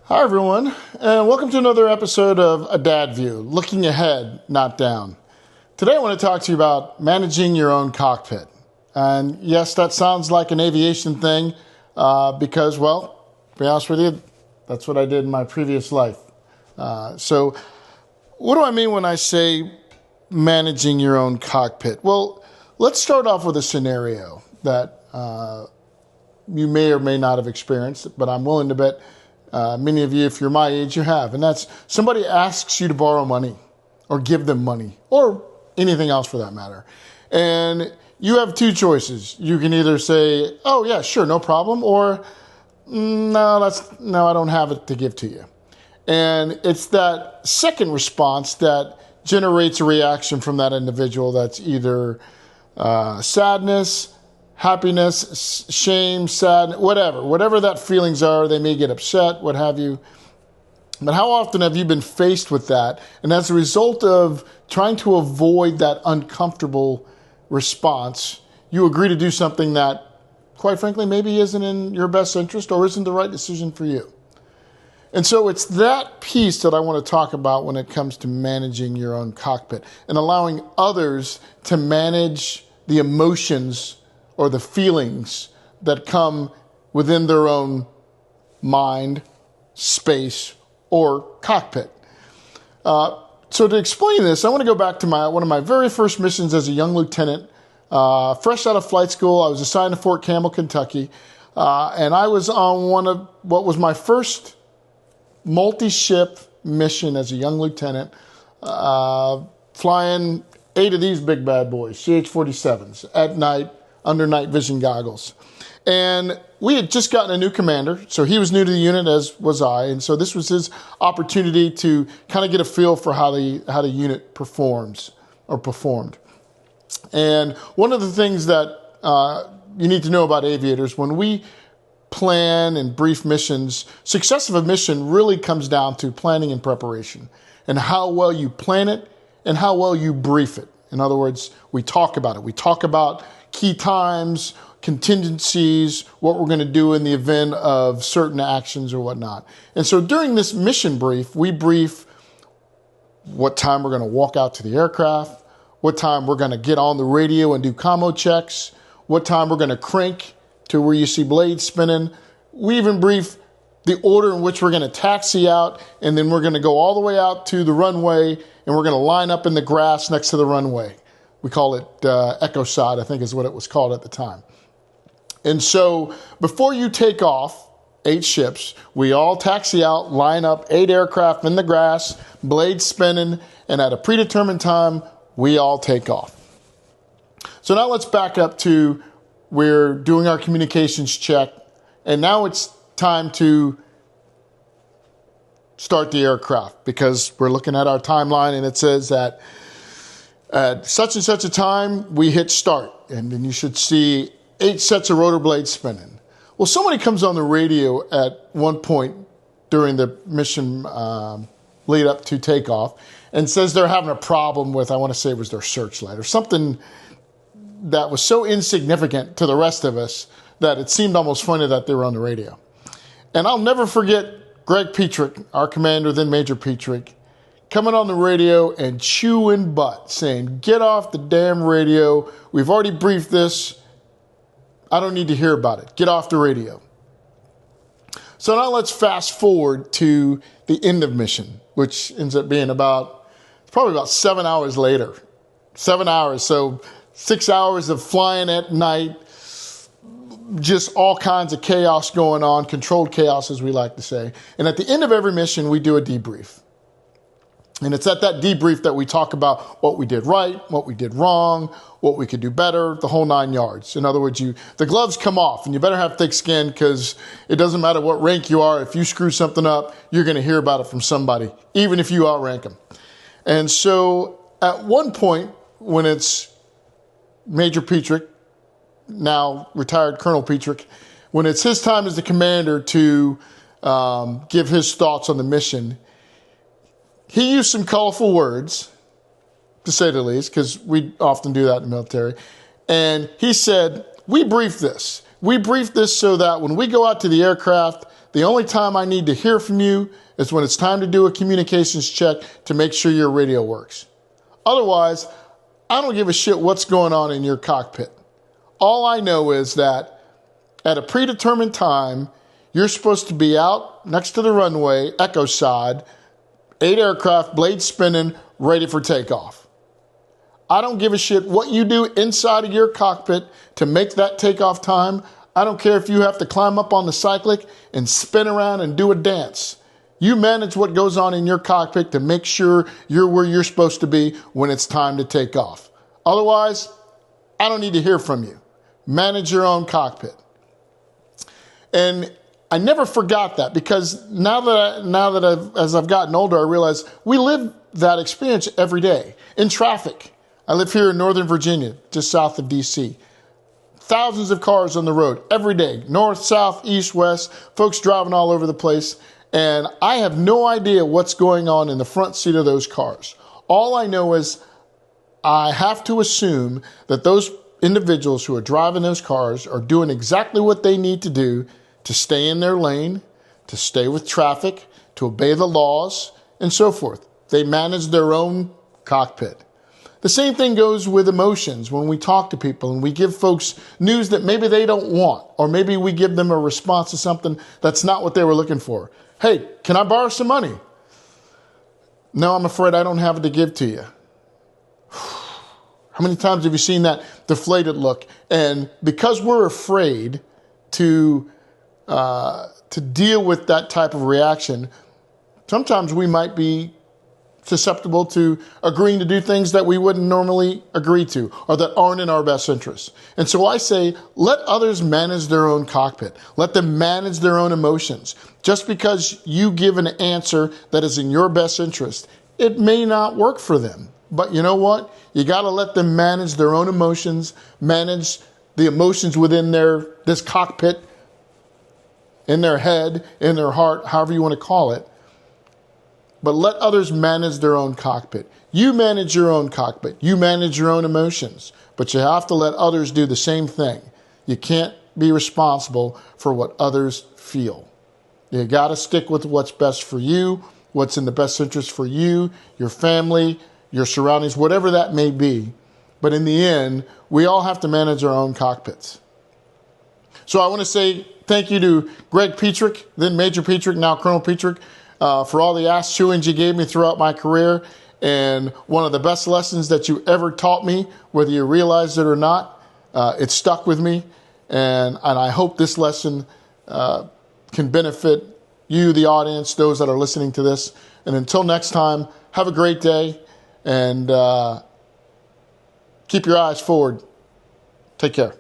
Hi everyone, and welcome to another episode of A Dad View, looking ahead, not down. Today I want to talk to you about managing your own cockpit. And yes, that sounds like an aviation thing because, well, to be honest with you, that's what I did in my previous life. So what do I mean when I say managing your own cockpit? Well, let's start off with a scenario that you may or may not have experienced, but I'm willing to bet many of you, if you're my age, you have. And that's somebody asks you to borrow money or give them money or anything else for that matter. And you have two choices. You can either say, oh, yeah, sure, no problem, or no, I don't have it to give to you. And it's that second response that generates a reaction from that individual that's either sadness, happiness, shame, sadness, whatever that feelings are. They may get upset, what have you. But how often have you been faced with that? And as a result of trying to avoid that uncomfortable response, you agree to do something that, quite frankly, maybe isn't in your best interest or isn't the right decision for you. And so it's that piece that I want to talk about when it comes to managing your own cockpit and allowing others to manage the emotions or the feelings that come within their own mind, space, or cockpit. So to explain this, I want to go back to one of my very first missions as a young lieutenant. Fresh out of flight school, I was assigned to Fort Campbell, Kentucky, and I was on one of what was my first multi-ship mission as a young lieutenant, flying 8 of these big bad boys, CH-47s, at night, under night vision goggles. And we had just gotten a new commander, so he was new to the unit, as was I, and so this was his opportunity to kind of get a feel for how the unit performed. And one of the things that you need to know about aviators, when we plan and brief missions, success of a mission really comes down to planning and preparation, and how well you plan it and how well you brief it. In other words, we talk about it. We talk about key times, contingencies, what we're going to do in the event of certain actions or whatnot. And so during this mission brief, we brief what time we're going to walk out to the aircraft, what time we're going to get on the radio and do commo checks, what time we're going to crank to where you see blades spinning. We even brief the order in which we're going to taxi out, and then we're going to go all the way out to the runway, and we're going to line up in the grass next to the runway. We call it Echo Side, I think is what it was called at the time. And so before you take off 8 ships, we all taxi out, line up 8 aircraft in the grass, blades spinning, and at a predetermined time, we all take off. So now let's back up to we're doing our communications check, and now it's time to start the aircraft because we're looking at our timeline and it says that at such and such a time, we hit start, and then you should see 8 sets of rotor blades spinning. Well, somebody comes on the radio at one point during the mission lead up to takeoff and says they're having a problem with, I want to say it was their searchlight or something that was so insignificant to the rest of us that it seemed almost funny that they were on the radio. And I'll never forget Greg Petrick, our commander, then Major Petrick, coming on the radio and chewing butt, saying, get off the damn radio. We've already briefed this. I don't need to hear about it. Get off the radio. So now let's fast forward to the end of mission, which ends up being probably about 7 hours later. 7 hours, so 6 hours of flying at night, just all kinds of chaos going on, controlled chaos, as we like to say. And at the end of every mission, we do a debrief. And it's at that debrief that we talk about what we did right, what we did wrong, what we could do better, the whole 9 yards. In other words, the gloves come off, and you better have thick skin because it doesn't matter what rank you are. If you screw something up, you're going to hear about it from somebody, even if you outrank them. And so at one point, when it's Major Petrick, now retired Colonel Petrick, when it's his time as the commander to give his thoughts on the mission, he used some colorful words, to say the least, because we often do that in the military. And he said, we briefed this. We briefed this so that when we go out to the aircraft, the only time I need to hear from you is when it's time to do a communications check to make sure your radio works. Otherwise, I don't give a shit what's going on in your cockpit. All I know is that at a predetermined time, you're supposed to be out next to the runway, echo side, 8 aircraft, blades spinning, ready for takeoff. I don't give a shit what you do inside of your cockpit to make that takeoff time. I don't care if you have to climb up on the cyclic and spin around and do a dance. You manage what goes on in your cockpit to make sure you're where you're supposed to be when it's time to take off. Otherwise, I don't need to hear from you. Manage your own cockpit. And I never forgot that, because as I've gotten older, I realize we live that experience every day in traffic. I live here in Northern Virginia, just south of D.C. Thousands of cars on the road every day, north, south, east, west, folks driving all over the place. And I have no idea what's going on in the front seat of those cars. All I know is I have to assume that those individuals who are driving those cars are doing exactly what they need to do to stay in their lane, to stay with traffic, to obey the laws, and so forth. They manage their own cockpit. The same thing goes with emotions. When we talk to people and we give folks news that maybe they don't want, or maybe we give them a response to something that's not what they were looking for. Hey, can I borrow some money? No, I'm afraid I don't have it to give to you. How many times have you seen that deflated look? And because we're afraid to deal with that type of reaction, sometimes we might be susceptible to agreeing to do things that we wouldn't normally agree to, or that aren't in our best interest. And so I say, let others manage their own cockpit. Let them manage their own emotions. Just because you give an answer that is in your best interest, it may not work for them. But you know what? You got to let them manage their own emotions, manage the emotions within this cockpit, in their head, in their heart, however you want to call it. But let others manage their own cockpit. You manage your own cockpit. You manage your own emotions. But you have to let others do the same thing. You can't be responsible for what others feel. You got to stick with what's best for you, what's in the best interest for you, your family, your surroundings, whatever that may be. But in the end, we all have to manage our own cockpits. So I want to say thank you to Greg Petrick, then Major Petrick, now Colonel Petrick, for all the ass chewings you gave me throughout my career. And one of the best lessons that you ever taught me, whether you realized it or not, it stuck with me. And I hope this lesson can benefit you, the audience, those that are listening to this. And until next time, have a great day, and keep your eyes forward. Take care.